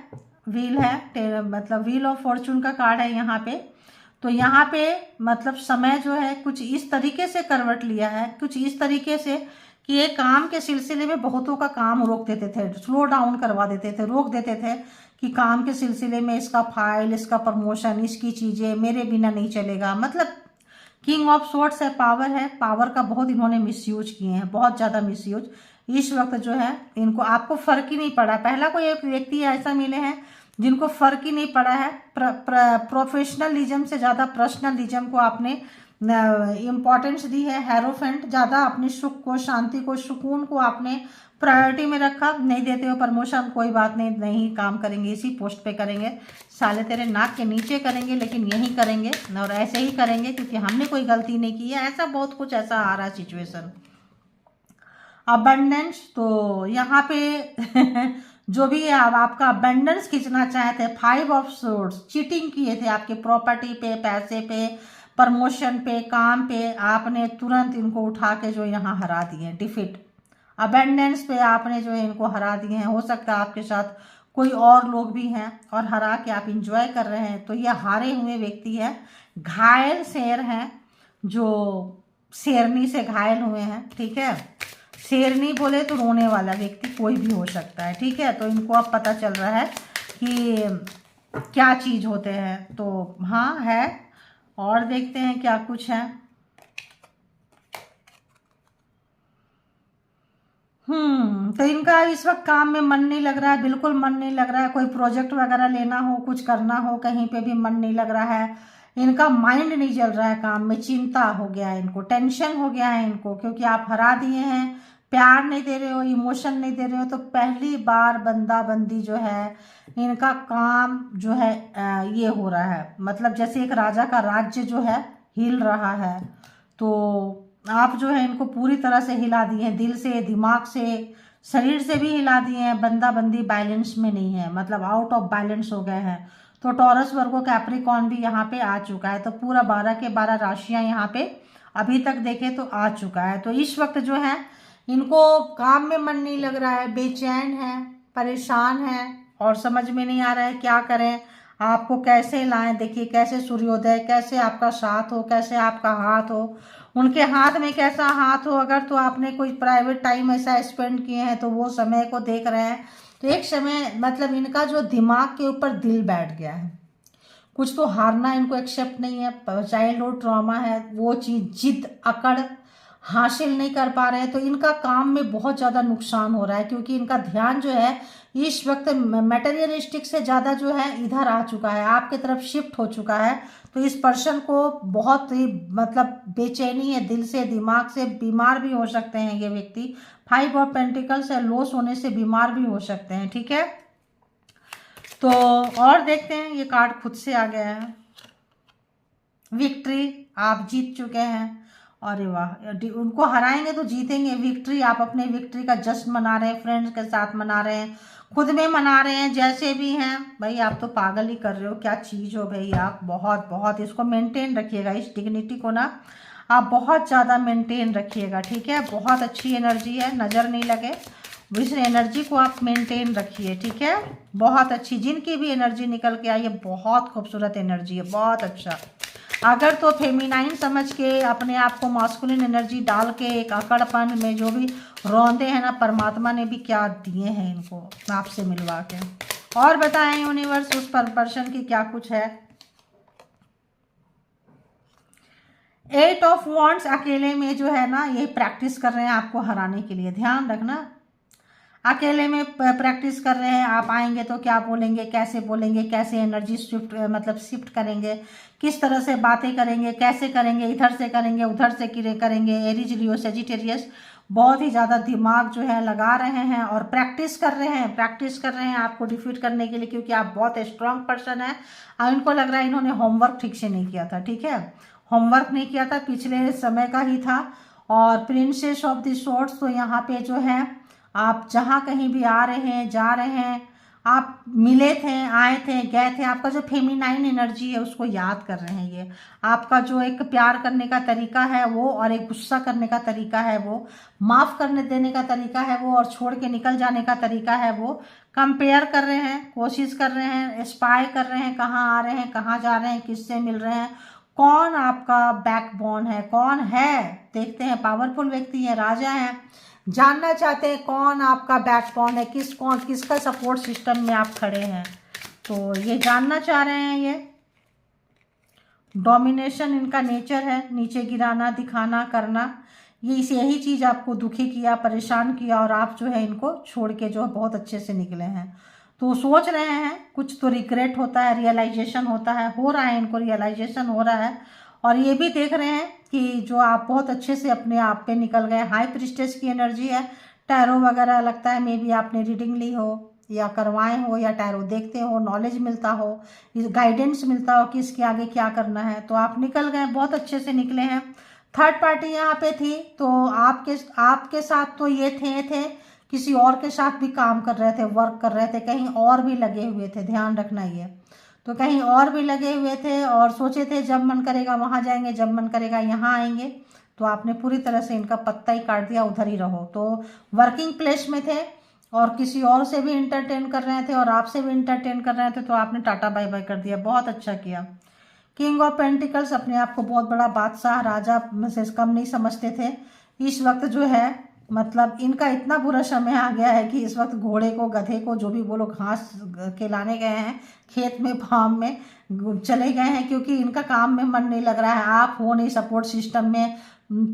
व्हील है, मतलब व्हील ऑफ फॉर्चून का कार्ड है यहाँ पे। तो यहाँ पे मतलब समय जो है कुछ इस तरीके से करवट लिया है, कुछ इस तरीके से कि ये काम के सिलसिले में बहुतों का काम रोक देते थे, स्लो डाउन करवा देते थे, रोक देते थे कि काम के सिलसिले में इसका फाइल, इसका प्रमोशन, इसकी चीज़ें मेरे बिना नहीं चलेगा। मतलब किंग ऑफ सोर्ड्स है, पावर है, पावर का बहुत इन्होंने मिसयूज किए हैं, बहुत ज़्यादा मिसयूज। इस वक्त जो है इनको, आपको फ़र्क ही नहीं पड़ा। पहला कोई एक व्यक्ति ऐसा मिले हैं जिनको फ़र्क ही नहीं पड़ा है, प्रोफेशनलिज्म से ज़्यादा पर्सनलिज्म को आपने इम्पॉर्टेंस दी है, हेरोफेंट ज़्यादा अपने सुख को, शांति को, सुकून को आपने प्रायोरिटी में रखा। नहीं देते हो प्रमोशन, कोई बात नहीं, नहीं काम करेंगे, इसी पोस्ट पे करेंगे, साले तेरे नाक के नीचे करेंगे, लेकिन यही करेंगे और ऐसे ही करेंगे क्योंकि हमने कोई गलती नहीं की है। ऐसा बहुत कुछ ऐसा आ रहा है सिचुएशन। अबंडेंस, तो यहाँ पे जो भी है आपका अबंडेंस खींचना चाहते थे, 5 ऑफ सोर्ड्स, चीटिंग किए थे आपके प्रॉपर्टी पे, पैसे पे, प्रमोशन पे, काम पे, आपने तुरंत इनको उठा के जो यहाँ हरा दिए, डिफीट। अबेंडेंस पे आपने जो है इनको हरा दिए हैं। हो सकता है आपके साथ कोई और लोग भी हैं और हरा के आप इंजॉय कर रहे हैं। तो ये हारे हुए व्यक्ति है, घायल शेर हैं, जो शेरनी से घायल हुए हैं, ठीक है। शेरनी बोले तो रोने वाला व्यक्ति कोई भी हो सकता है, ठीक है। तो इनको अब पता चल रहा है कि क्या चीज़ होते हैं। तो हाँ है, और देखते हैं क्या कुछ है। तो इनका इस वक्त काम में मन नहीं लग रहा है, बिल्कुल मन नहीं लग रहा है। कोई प्रोजेक्ट वगैरह लेना हो, कुछ करना हो, कहीं पे भी मन नहीं लग रहा है। इनका माइंड नहीं चल रहा है काम में, चिंता हो गया है इनको, टेंशन हो गया है इनको, क्योंकि आप हरा दिए हैं, प्यार नहीं दे रहे हो, इमोशन नहीं दे रहे हो। तो पहली बार बंदा बंदी जो है इनका काम जो है ये हो रहा है, मतलब जैसे एक राजा का राज्य जो है हिल रहा है। तो आप जो है इनको पूरी तरह से हिला दिए हैं, दिल से, दिमाग से, शरीर से भी हिला दिए हैं। बंदा बंदी बैलेंस में नहीं है, मतलब आउट ऑफ बैलेंस हो गए हैं। तो टॉरस, वर्गो, कैप्रिकॉर्न भी यहाँ पे आ चुका है। तो पूरा 12 के 12 राशियाँ यहाँ पे अभी तक देखें तो आ चुका है। तो इस वक्त जो है इनको काम में मन नहीं लग रहा है, बेचैन है, परेशान है और समझ में नहीं आ रहा है क्या करें, आपको कैसे लाएं। देखिए कैसे सूर्योदय, कैसे आपका साथ हो, कैसे आपका हाथ हो, उनके हाथ में कैसा हाथ हो। अगर तो आपने कोई प्राइवेट टाइम ऐसा स्पेंड किए हैं तो वो समय को देख रहे हैं। तो एक समय मतलब इनका जो दिमाग के ऊपर दिल बैठ गया है, कुछ तो हारना इनको एक्सेप्ट नहीं है, चाइल्डहुड ट्रॉमा है, वो चीज़, जिद, अकड़, हासिल नहीं कर पा रहे हैं, तो इनका काम में बहुत ज़्यादा नुकसान हो रहा है, क्योंकि इनका ध्यान जो है इस वक्त मटेरियलिस्टिक से ज़्यादा जो है इधर आ चुका है, आपके तरफ शिफ्ट हो चुका है। तो इस पर्सन को बहुत ही मतलब बेचैनी है, दिल से दिमाग से, बीमार भी हो सकते हैं ये व्यक्ति। 5 ऑफ पेंटिकल्स है, लॉस होने से बीमार भी हो सकते हैं, ठीक है। तो और देखते हैं, ये कार्ड खुद से आ गया है, विक्ट्री, आप जीत चुके हैं। अरे वाह, उनको हराएंगे तो जीतेंगे, विक्ट्री, आप अपने विक्ट्री का जश्न मना रहे हैं, फ्रेंड्स के साथ मना रहे हैं, खुद में मना रहे हैं, जैसे भी हैं। भाई आप तो पागल ही कर रहे हो, क्या चीज़ हो भाई आप, बहुत बहुत इसको मेंटेन रखिएगा, इस डिग्निटी को ना आप बहुत ज़्यादा मेंटेन रखिएगा, ठीक है। बहुत अच्छी एनर्जी है, नज़र नहीं लगे, इस एनर्जी को आप मेंटेन रखिए, ठीक है। बहुत अच्छी, जिनकी भी एनर्जी निकल के आई है, बहुत खूबसूरत एनर्जी है, बहुत अच्छा। अगर तो फेमिनाइन समझ के अपने आप को मास्कुलिन एनर्जी डाल के एक अकड़पन में जो भी रौंदे हैं ना, परमात्मा ने भी क्या दिए हैं इनको आपसे मिलवा के। और बताएं यूनिवर्स, उस पर्सन की क्या कुछ है। 8 ऑफ वॉन्ड्स, अकेले में जो है ना ये प्रैक्टिस कर रहे हैं आपको हराने के लिए, ध्यान रखना। अकेले में प्रैक्टिस कर रहे हैं, आप आएंगे तो क्या बोलेंगे, कैसे एनर्जी शिफ्ट मतलब शिफ्ट करेंगे, किस तरह से बातें करेंगे, कैसे करेंगे, इधर से करेंगे उधर से करेंगे। एरीज, लियो, सेजिटेरियस, बहुत ही ज़्यादा दिमाग जो है लगा रहे हैं और प्रैक्टिस कर रहे हैं आपको डिफीट करने के लिए, क्योंकि आप बहुत स्ट्रांग पर्सन है। और इनको लग रहा है इन्होंने होमवर्क ठीक से नहीं किया था, ठीक है, होमवर्क नहीं किया था, पिछले समय का ही था। और प्रिंसेस ऑफ द स्वॉर्ड्स, तो यहाँ पे जो है आप जहाँ कहीं भी आ रहे हैं, जा रहे हैं, आप मिले थे, आए थे, गए थे, आपका जो फेमिनाइन एनर्जी है उसको याद कर रहे हैं ये। आपका जो एक प्यार करने का तरीका है वो, और एक गुस्सा करने का तरीका है वो, माफ़ करने देने का तरीका है वो, और छोड़ के निकल जाने का तरीका है वो, कंपेयर कर रहे हैं, कोशिश कर रहे हैं, स्पाई कर रहे हैं, कहाँ आ रहे हैं, कहाँ जा रहे हैं, किससे मिल रहे हैं, कौन आपका बैकबोन है, कौन है, देखते हैं। पावरफुल व्यक्ति है, राजा है, जानना चाहते हैं कौन आपका बैकबोन है, किसका सपोर्ट सिस्टम में आप खड़े हैं, तो ये जानना चाह रहे हैं। ये डोमिनेशन इनका नेचर है, नीचे गिराना, दिखाना, करना, यही चीज़ आपको दुखी किया, परेशान किया, और आप जो है इनको छोड़ के जो बहुत अच्छे से निकले हैं। तो सोच रहे हैं, कुछ तो रिग्रेट होता है, रियलाइजेशन होता है, हो रहा है इनको, रियलाइजेशन हो रहा है। और ये भी देख रहे हैं कि जो आप बहुत अच्छे से अपने आप पे निकल गए। हाई प्रिस्टेस की एनर्जी है, टैरो वगैरह लगता है मे बी आपने रीडिंग ली हो या करवाए हो, या टैरो देखते हो, नॉलेज मिलता हो, गाइडेंस मिलता हो कि इसके आगे क्या करना है, तो आप निकल गए, बहुत अच्छे से निकले हैं। थर्ड पार्टी यहाँ पे थी, तो आपके साथ तो ये थे किसी और के साथ भी काम कर रहे थे, वर्क कर रहे थे, कहीं और भी लगे हुए थे, ध्यान रखना ये। तो कहीं और भी लगे हुए थे और सोचे थे जब मन करेगा वहाँ जाएंगे, जब मन करेगा यहाँ आएंगे, तो आपने पूरी तरह से इनका पत्ता ही काट दिया, उधर ही रहो। तो वर्किंग प्लेस में थे और किसी और से भी इंटरटेन कर रहे थे और आपसे भी इंटरटेन कर रहे थे, तो आपने टाटा बाय बाय कर दिया, बहुत अच्छा किया। किंग ऑफ पेंटिकल्स, अपने आप को बहुत बड़ा बादशाह, राजा से कम नहीं समझते थे। इस वक्त जो है मतलब इनका इतना बुरा समय आ गया है कि इस वक्त घोड़े को, गधे को, जो भी वो लोग घास के लाने गए हैं खेत में, फार्म में चले गए हैं, क्योंकि इनका काम में मन नहीं लग रहा है। आप हो नहीं सपोर्ट सिस्टम में,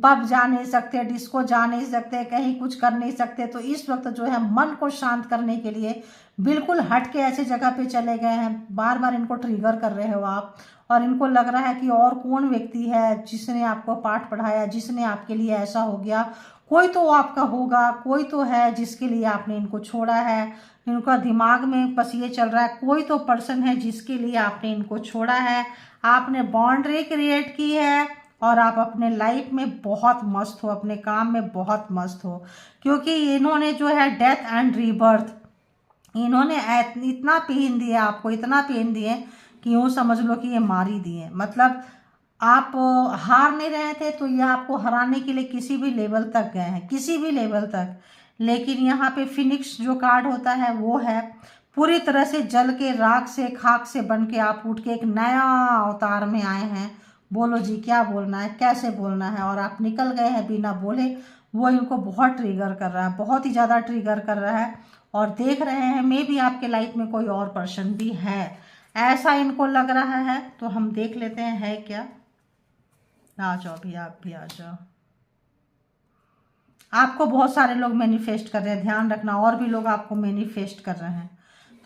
पब जा नहीं सकते, डिस्को जा नहीं सकते, कहीं कुछ कर नहीं सकते, तो इस वक्त जो है मन को शांत करने के लिए बिल्कुल हट के ऐसे जगह पे चले गए हैं। बार बार इनको ट्रिगर कर रहे हो आप, और इनको लग रहा है कि और कौन व्यक्ति है जिसने आपको पाठ पढ़ाया, जिसने आपके लिए ऐसा हो गया, कोई तो आपका होगा, कोई तो है जिसके लिए आपने इनको छोड़ा है। इनका दिमाग में बस ये चल रहा है, कोई तो पर्सन है जिसके लिए आपने इनको छोड़ा है, आपने बाउंड्री क्रिएट की है, और आप अपने लाइफ में बहुत मस्त हो, अपने काम में बहुत मस्त हो, क्योंकि इन्होंने जो है डेथ एंड रीबर्थ, इन्होंने इतना पेन दिया आपको, इतना पेन दिए कि यूँ समझ लो कि ये मार ही दिए। मतलब आप हार नहीं रहे थे, तो ये आपको हराने के लिए किसी भी लेवल तक गए हैं, किसी भी लेवल तक। लेकिन यहाँ पे फिनिक्स जो कार्ड होता है वो है, पूरी तरह से जल के, राख से, खाक से बन के आप उठ के एक नया अवतार में आए हैं। बोलो जी क्या बोलना है, कैसे बोलना है, और आप निकल गए हैं बिना बोले। वो इनको बहुत ट्रिगर कर रहा है, बहुत ही ज़्यादा ट्रिगर कर रहा है, और देख रहे हैं मे भी आपके लाइफ में कोई और पर्सन भी है, ऐसा इनको लग रहा है। तो हम देख लेते हैं है क्या। आ जाओ भी, आप भी आ जाओ। आपको बहुत सारे लोग मैनिफेस्ट कर रहे हैं, ध्यान रखना, और भी लोग आपको मैनिफेस्ट कर रहे हैं।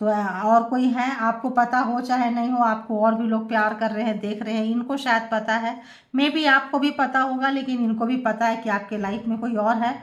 तो और कोई है, आपको पता हो चाहे नहीं हो, आपको और भी लोग प्यार कर रहे हैं, देख रहे हैं, इनको शायद पता है, मे बी आपको भी पता होगा, लेकिन इनको भी पता है कि आपके लाइफ में कोई और है।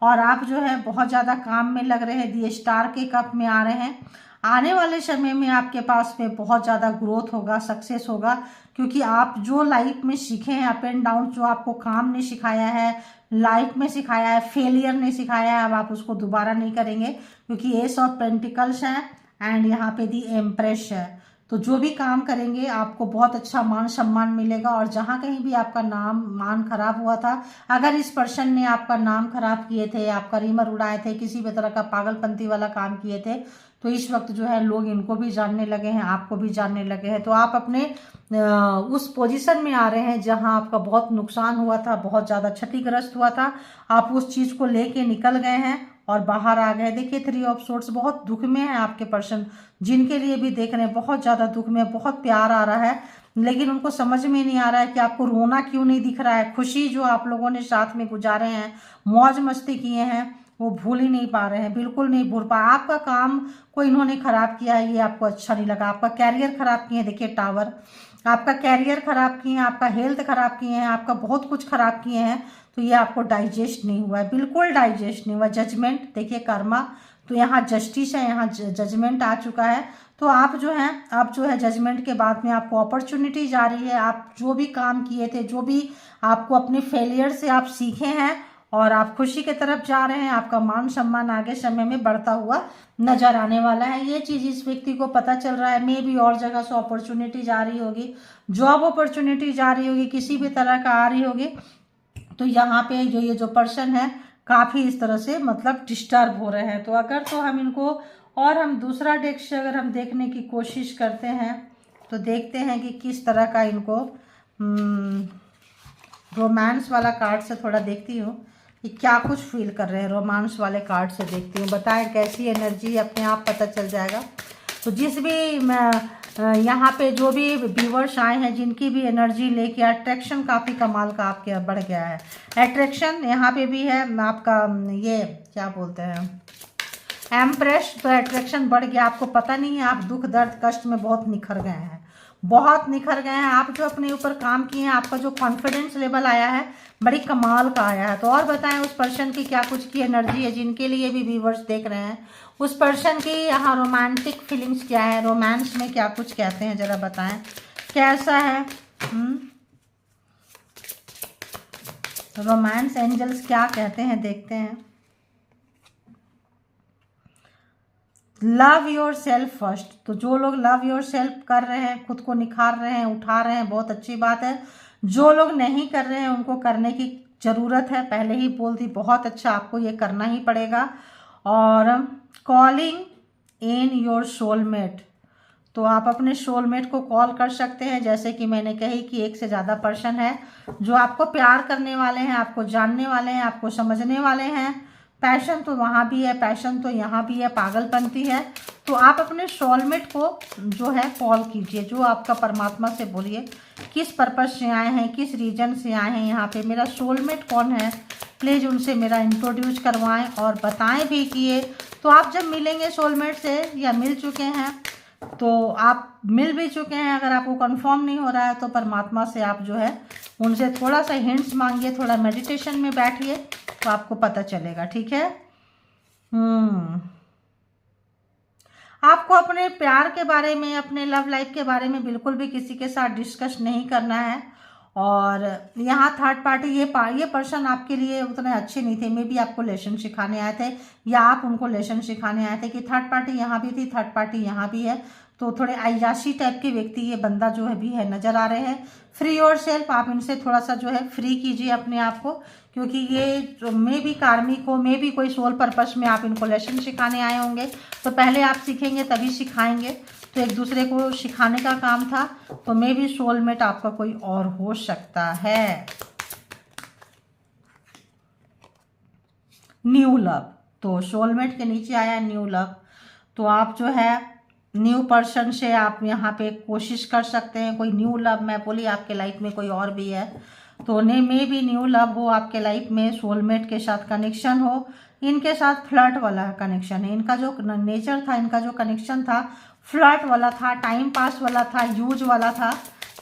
और आप जो है बहुत ज़्यादा काम में लग रहे हैं, दी स्टार के कप में आ रहे हैं। आने वाले समय में आपके पास में बहुत ज़्यादा ग्रोथ होगा, सक्सेस होगा, क्योंकि आप जो लाइफ में सीखे हैं, अप एंड डाउन, जो आपको काम ने सिखाया है, लाइफ में सिखाया है, फेलियर ने सिखाया है, अब आप उसको दोबारा नहीं करेंगे, क्योंकि एस ऑफ पेंटिकल्स है एंड यहाँ पे दी एम्प्रेस है। तो जो भी काम करेंगे आपको बहुत अच्छा मान सम्मान मिलेगा। और जहाँ कहीं भी आपका नाम मान खराब हुआ था, अगर इस पर्सन ने आपका नाम खराब किए थे, आपका रीमर उड़ाए थे, किसी भी तरह का पागलपंती वाला काम किए थे, तो इस वक्त जो है लोग इनको भी जानने लगे हैं, आपको भी जानने लगे हैं। तो आप अपने उस पोजीशन में आ रहे हैं जहां आपका बहुत नुकसान हुआ था, बहुत ज़्यादा क्षतिग्रस्त हुआ था, आप उस चीज़ को लेके निकल गए हैं और बाहर आ गए। देखिए 3 ऑफ सोर्ड्स, बहुत दुख में है आपके पर्सन, जिनके लिए भी देख रहे हैं बहुत ज़्यादा दुख में, बहुत प्यार आ रहा है, लेकिन उनको समझ में नहीं आ रहा है कि आपको रोना क्यों नहीं दिख रहा है। खुशी जो आप लोगों ने साथ में गुजारे हैं, मौज मस्ती किए हैं, वो भूल ही नहीं पा रहे हैं, बिल्कुल नहीं भूल पा। आपका काम को इन्होंने खराब किया है, ये आपको अच्छा नहीं लगा। आपका कैरियर खराब किए हैं, देखिए टावर, आपका कैरियर खराब किए हैं, आपका हेल्थ खराब किए हैं, आपका बहुत कुछ खराब किए हैं। तो ये आपको डाइजेस्ट नहीं हुआ है, बिल्कुल डाइजेस्ट नहीं हुआ। जजमेंट, देखिए कर्मा, तो यहाँ जस्टिस है, यहाँ जजमेंट आ चुका है। तो आप जो है जजमेंट के बाद में आपको अपॉर्चुनिटीज आ रही है। आप जो भी काम किए थे, जो भी आपको अपने फेलियर से आप सीखे हैं, और आप खुशी की तरफ जा रहे हैं। आपका मान सम्मान आगे समय में बढ़ता हुआ नजर आने वाला है। ये चीज़ इस व्यक्ति को पता चल रहा है। मे भी और जगह से अपॉर्चुनिटीज आ रही होगी, जॉब अपॉर्चुनिटीज आ रही होगी, किसी भी तरह का आ रही होगी। तो यहाँ पे जो ये जो पर्सन है काफ़ी इस तरह से मतलब डिस्टर्ब हो रहे हैं। तो अगर तो हम इनको और हम दूसरा डेक से अगर हम देखने की कोशिश करते हैं, तो देखते हैं कि किस तरह का इनको रोमांस वाला कार्ड से थोड़ा देखती हूँ कि क्या कुछ फील कर रहे हैं। रोमांस वाले कार्ड से देखती हूँ, बताएं कैसी एनर्जी, अपने आप पता चल जाएगा। तो जिस भी यहाँ पे जो भी व्यूवर्स आए हैं, जिनकी भी एनर्जी लेके अट्रैक्शन काफ़ी कमाल का आपके बढ़ गया है। अट्रैक्शन यहाँ पे भी है आपका, ये क्या बोलते हैं, एम्प्रेस। तो अट्रैक्शन बढ़ गया, आपको पता नहीं है, आप दुख दर्द कष्ट में बहुत निखर गए हैं, बहुत निखर गए हैं। आप जो अपने ऊपर काम किए हैं, आपका जो कॉन्फिडेंस लेवल आया है बड़ी कमाल का आया है। तो और बताएं उस पर्सन की क्या कुछ की एनर्जी है, जिनके लिए भी व्यूवर्स देख रहे हैं, उस पर्सन की यहाँ रोमांटिक फीलिंग्स क्या है, रोमांस में क्या कुछ कहते हैं, जरा बताएं कैसा है। रोमांस एंजल्स क्या कहते हैं, देखते हैं। Love your self first. तो जो लोग लव योर सेल्फ कर रहे हैं, खुद को निखार रहे हैं, उठा रहे हैं, बहुत अच्छी बात है। जो लोग नहीं कर रहे हैं उनको करने की ज़रूरत है, पहले ही बोल दी, बहुत अच्छा, आपको ये करना ही पड़ेगा। और कॉलिंग इन योर सोलमेट। तो आप अपने सोलमेट को कॉल कर सकते हैं, जैसे कि मैंने कही कि एक से ज़्यादा पर्सन है जो आपको प्यार करने वाले हैं, आपको जानने वाले हैं, आपको समझने वाले हैं। पैशन तो वहाँ भी है, पैशन तो यहाँ भी है, पागलपंती है। तो आप अपने सोलमेट को जो है कॉल कीजिए, जो आपका परमात्मा से बोलिए किस पर्पस से आए हैं, किस रीजन से आए हैं, यहाँ पे मेरा सोलमेट कौन है, प्लीज़ उनसे मेरा इंट्रोड्यूस करवाएं और बताएं भी कि ये। तो आप जब मिलेंगे सोलमेट से, या मिल चुके हैं, तो आप मिल भी चुके हैं, अगर आपको कंफर्म नहीं हो रहा है तो परमात्मा से आप जो है उनसे थोड़ा सा हिंट्स मांगिए, थोड़ा मेडिटेशन में बैठिए, तो आपको पता चलेगा, ठीक है। आपको अपने प्यार के बारे में, अपने लव लाइफ के बारे में बिल्कुल भी किसी के साथ डिस्कस नहीं करना है। और यहाँ थर्ड पार्टी, ये पर्सन आपके लिए उतने अच्छे नहीं थे, मे बी आपको लेसन सिखाने आए थे, या आप उनको लेसन सिखाने आए थे। कि थर्ड पार्टी यहाँ भी थी, थर्ड पार्टी यहाँ भी है। तो थोड़े अय्याशी टाइप के व्यक्ति ये बंदा जो है भी है, नज़र आ रहे हैं। फ्री योर सेल्फ, आप इनसे थोड़ा सा जो है फ्री कीजिए अपने आप को, क्योंकि ये मे भी कार्मिक हो, मे भी कोई सोल पर्पस में आप इनको लेसन सिखाने आए होंगे। तो पहले आप सीखेंगे तभी सिखाएंगे, तो एक दूसरे को सिखाने का काम था। तो मे भी सोलमेट आपका कोई और हो सकता है। न्यू लव, तो सोलमेट के नीचे आया न्यू लव। तो आप जो है न्यू पर्सन से आप यहाँ पे कोशिश कर सकते हैं, कोई न्यू लव, मैं बोली आपके लाइफ में कोई और भी है। तो ने मे भी न्यू लव हो आपके लाइफ में, सोलमेट के साथ कनेक्शन हो, इनके साथ फ्लर्ट वाला कनेक्शन है। इनका जो नेचर था, इनका जो कनेक्शन था फ्लर्ट वाला था, टाइम पास वाला था, यूज वाला था,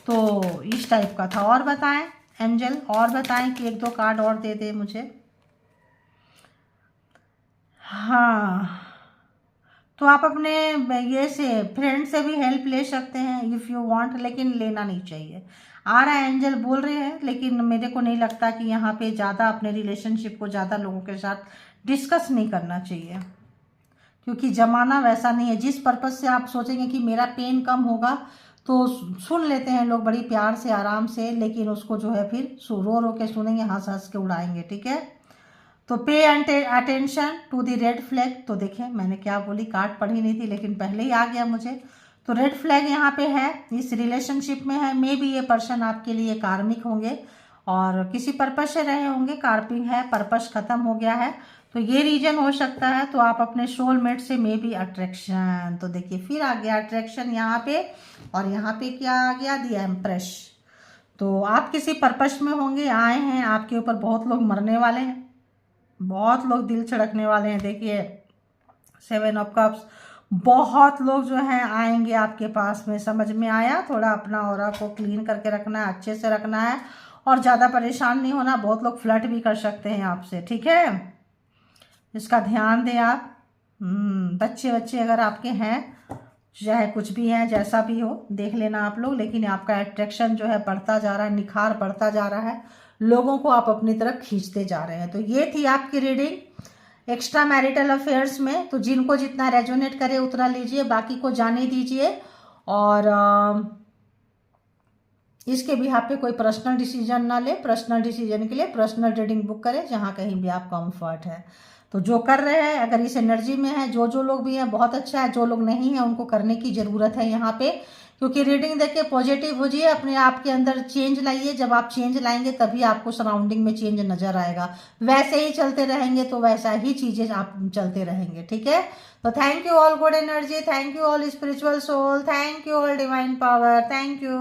तो इस टाइप का था। और बताएं एंजल, और बताएं कि एक दो कार्ड और दे दे मुझे। हाँ, तो आप अपने ये से फ्रेंड से भी हेल्प ले सकते हैं इफ़ यू वांट, लेकिन लेना नहीं चाहिए। आ रहा है एंजल बोल रहे हैं, लेकिन मेरे को नहीं लगता कि यहाँ पे ज़्यादा अपने रिलेशनशिप को ज़्यादा लोगों के साथ डिस्कस नहीं करना चाहिए, क्योंकि ज़माना वैसा नहीं है। जिस पर्पज़ से आप सोचेंगे कि मेरा पेन कम होगा, तो सुन लेते हैं लोग बड़ी प्यार से आराम से, लेकिन उसको जो है फिर रो रो के सुनेंगे, हंस हंस के उड़ाएंगे, ठीक है। तो pay attention to the red flag. तो देखें मैंने क्या बोली, कार्ड पढ़ी नहीं थी लेकिन पहले ही आ गया मुझे। तो रेड फ्लैग यहाँ पे है, इस रिलेशनशिप में है। मे बी ये पर्सन आपके लिए कार्मिक होंगे और किसी पर्पस से रहे होंगे, कार्पिंग है, पर्पस खत्म हो गया है, तो ये रीजन हो सकता है। तो आप अपने सोलमेट से मे बी अट्रैक्शन, तो देखिए फिर आ गया अट्रैक्शन यहाँ पे, और यहाँ पे क्या आ गया, द एम्प्रेस। तो आप किसी पर्पस में होंगे, आए हैं, आपके ऊपर बहुत लोग मरने वाले हैं, बहुत लोग दिल छिड़कने वाले हैं। देखिए 7 ऑफ कप्स, बहुत लोग जो हैं आएंगे आपके पास में, समझ में आया। थोड़ा अपना ऑरा को क्लीन करके रखना है, अच्छे से रखना है, और ज़्यादा परेशान नहीं होना। बहुत लोग फ्लर्ट भी कर सकते हैं आपसे, ठीक है, इसका ध्यान दें आप। बच्चे बच्चे अगर आपके हैं, चाहे कुछ भी हैं, जैसा भी हो देख लेना आप लोग, लेकिन आपका अट्रैक्शन जो है बढ़ता जा रहा है, निखार बढ़ता जा रहा है, लोगों को आप अपनी तरफ खींचते जा रहे हैं। तो ये थी आपकी रीडिंग एक्स्ट्रा मैरिटल अफेयर्स में। तो जिनको जितना रेजोनेट करे उतना लीजिए, बाकी को जाने दीजिए। और इसके भी आप पे कोई पर्सनल डिसीजन ना ले। पर्सनल डिसीजन के लिए पर्सनल रीडिंग बुक करें, जहाँ कहीं भी आप कंफर्ट है। तो जो कर रहे हैं, अगर इस एनर्जी में है, जो लोग भी हैं बहुत अच्छा है, जो लोग नहीं हैं उनको करने की ज़रूरत है यहाँ पे, क्योंकि रीडिंग देख के पॉजिटिव हो जाइए, अपने आप के अंदर चेंज लाइए। जब आप चेंज लाएंगे तभी आपको सराउंडिंग में चेंज नजर आएगा। वैसे ही चलते रहेंगे तो वैसा ही चीज़ें आप चलते रहेंगे, ठीक है। तो thank you all good energy, thank you all spiritual soul, thank you all divine power, thank you.